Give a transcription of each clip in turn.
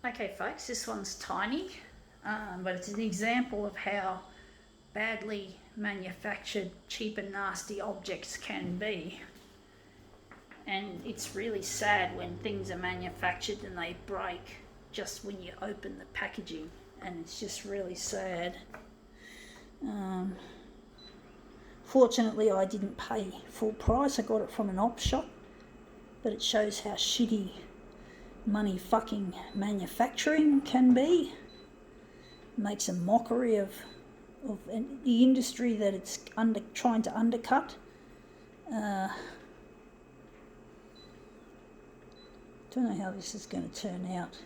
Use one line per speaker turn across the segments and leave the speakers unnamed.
Okay folks, this one's tiny, but it's an example of how badly manufactured, cheap and nasty objects can be. And it's really sad when things are manufactured and they break just when you open the packaging, and it's just really sad. Fortunately I didn't pay full price, I got it from an op shop, but it shows how shitty money fucking manufacturing can be. It makes a mockery of the industry that it's trying to undercut. Don't know how this is going to turn out.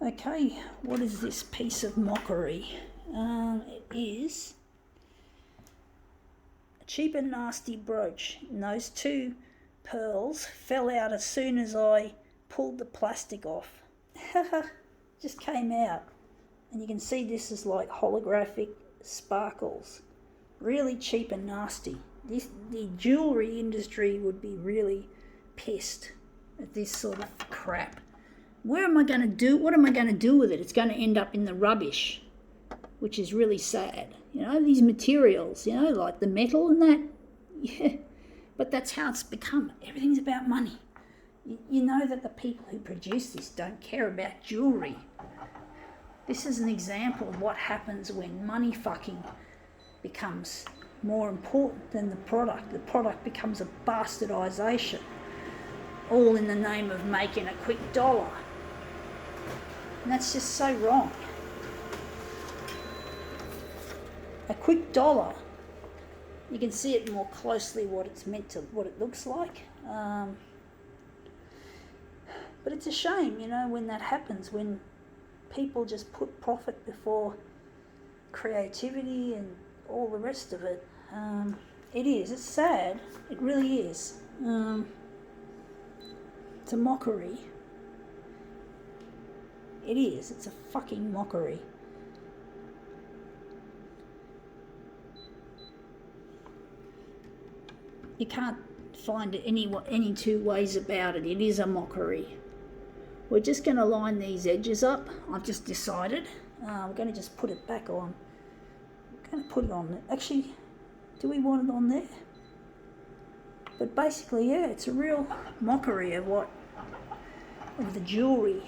Okay, what is this piece of mockery? It is a cheap and nasty brooch. And those two pearls fell out as soon as I pulled the plastic off. Just came out. And you can see this is like holographic sparkles. Really cheap and nasty. The jewellery industry would be really pissed at this sort of crap. What am I going to do with it? It's going to end up in the rubbish, which is really sad. You know, these materials, you know, like the metal and that. Yeah, but that's how it's become. Everything's about money. You know that the people who produce this don't care about jewellery. This is an example of what happens when money fucking becomes more important than the product. The product becomes a bastardisation, all in the name of making a quick dollar. And that's just so wrong. A quick dollar, you can see it more closely what it looks like. But it's a shame, you know, when that happens, when people just put profit before creativity and all the rest of it. It's sad, it really is. It's a mockery. It is, it's a fucking mockery. You can't find any two ways about it. It is a mockery. We're just going to line these edges up. I've just decided. We're going to just put it back on. We're going to put it on there. Actually, do we want it on there? But basically, yeah, it's a real mockery of the jewellery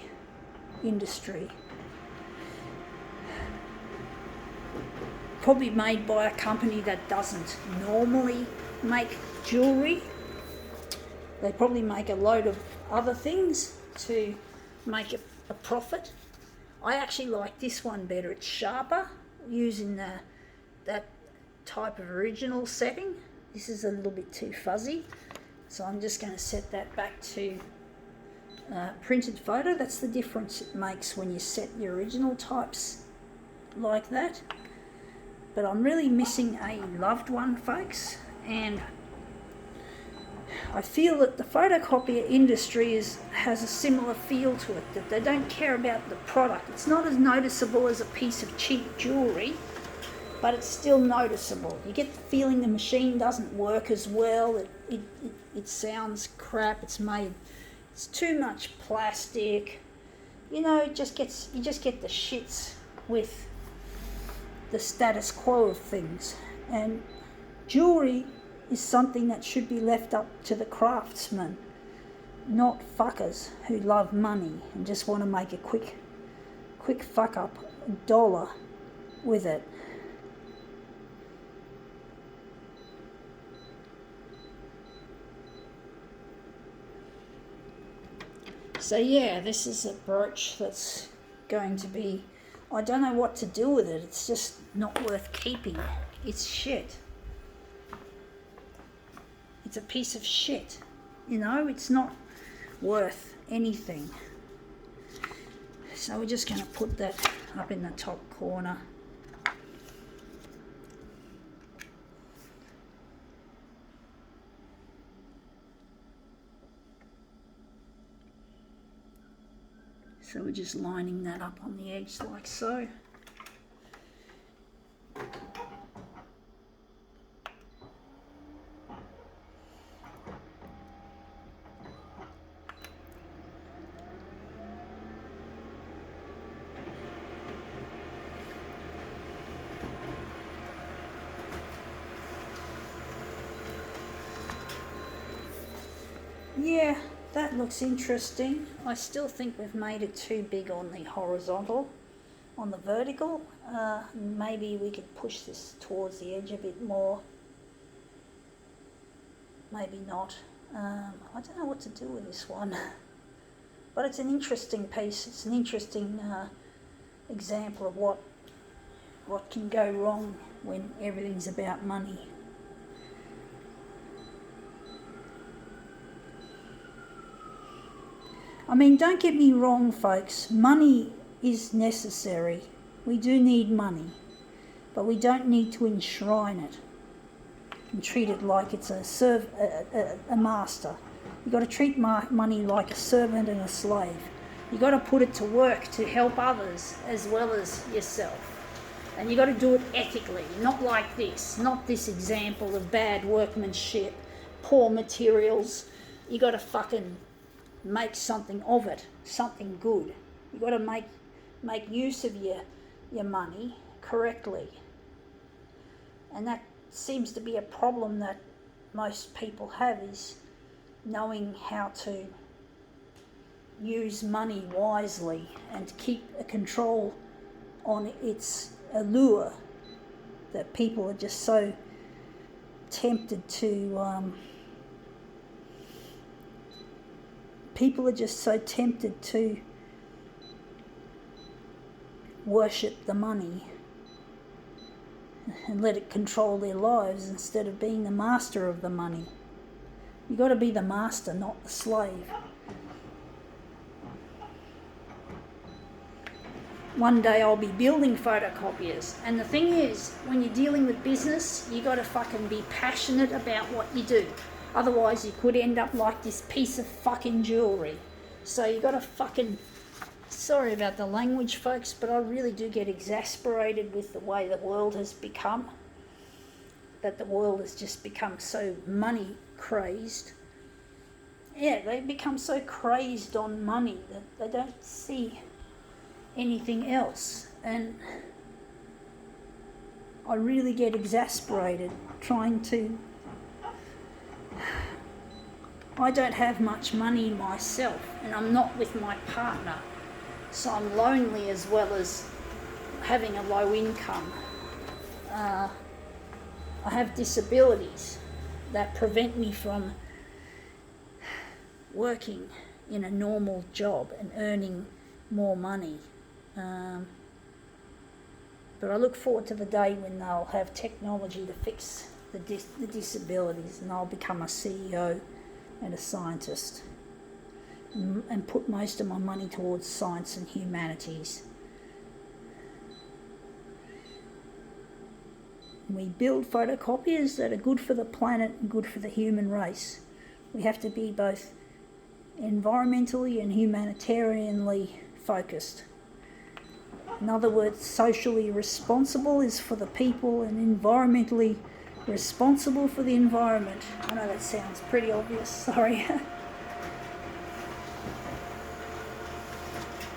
industry. Probably made by a company that doesn't normally make jewellery. They probably make a load of other things to make a profit. I actually like this one better. It's sharper, using that type of original setting. This is a little bit too fuzzy, so I'm just going to set that back to printed photo. That's the difference it makes when you set the original types like that. But I'm really missing a loved one, folks, and I feel that the photocopier industry has a similar feel to it, that they don't care about the product. It's not as noticeable as a piece of cheap jewellery, but it's still noticeable. You get the feeling the machine doesn't work as well, it sounds crap, it's too much plastic. You know, you just get the shits with the status quo of things. And jewellery is something that should be left up to the craftsmen, not fuckers who love money and just want to make a quick fuck up dollar with it. So yeah, this is a brooch that's going to be, I don't know what to do with it. It's just not worth keeping. It's shit. It's a piece of shit. You know, it's not worth anything. So we're just going to put that up in the top corner. So we're just lining that up on the edge like so. Yeah, that looks interesting. I still think we've made it too big on the horizontal. On the vertical, maybe we could push this towards the edge a bit more. Maybe not. I don't know what to do with this one. But it's an interesting piece. It's an interesting example of what can go wrong when everything's about money. I mean, don't get me wrong, folks. Money is necessary. We do need money, but we don't need to enshrine it and treat it like it's a master. You've got to treat money like a servant and a slave. You've got to put it to work to help others as well as yourself. And you've got to do it ethically, not like this, not this example of bad workmanship, poor materials. You've got to fucking make something of it, something good. You've got to make use of your money correctly. And that seems to be a problem that most people have, is knowing how to use money wisely and keep a control on its allure, that people are just so tempted to worship the money and let it control their lives instead of being the master of the money. You've got to be the master, not the slave. One day I'll be building photocopiers, and the thing is, when you're dealing with business, you got to fucking be passionate about what you do. Otherwise you could end up like this piece of fucking jewellery. So you got to fucking... Sorry about the language, folks, but I really do get exasperated with the way the world has become. That the world has just become so money crazed. Yeah, they've become so crazed on money that they don't see anything else. And I really get exasperated trying to... I don't have much money myself, and I'm not with my partner. So I'm lonely as well as having a low income. I have disabilities that prevent me from working in a normal job and earning more money. But I look forward to the day when they'll have technology to fix the disabilities, and I'll become a CEO and a scientist and put most of my money towards science and humanities. We build photocopiers that are good for the planet and good for the human race. We have to be both environmentally and humanitarianly focused. In other words, socially responsible is for the people and environmentally responsible for the environment. I know that sounds pretty obvious, sorry.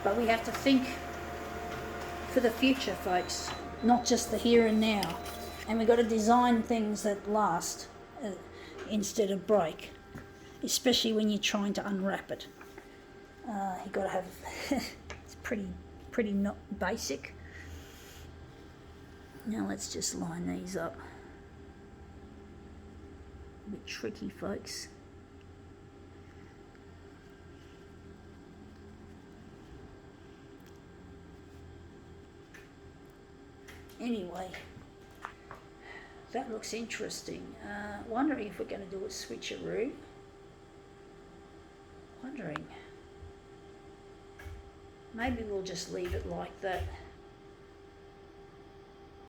But we have to think for the future, folks, not just the here and now. And we've got to design things that last instead of break, especially when you're trying to unwrap it. You've got to have... it's pretty not basic. Now let's just line these up. A bit tricky, folks. Anyway, that looks interesting. Wondering if we're going to do a switcheroo. Wondering. Maybe we'll just leave it like that.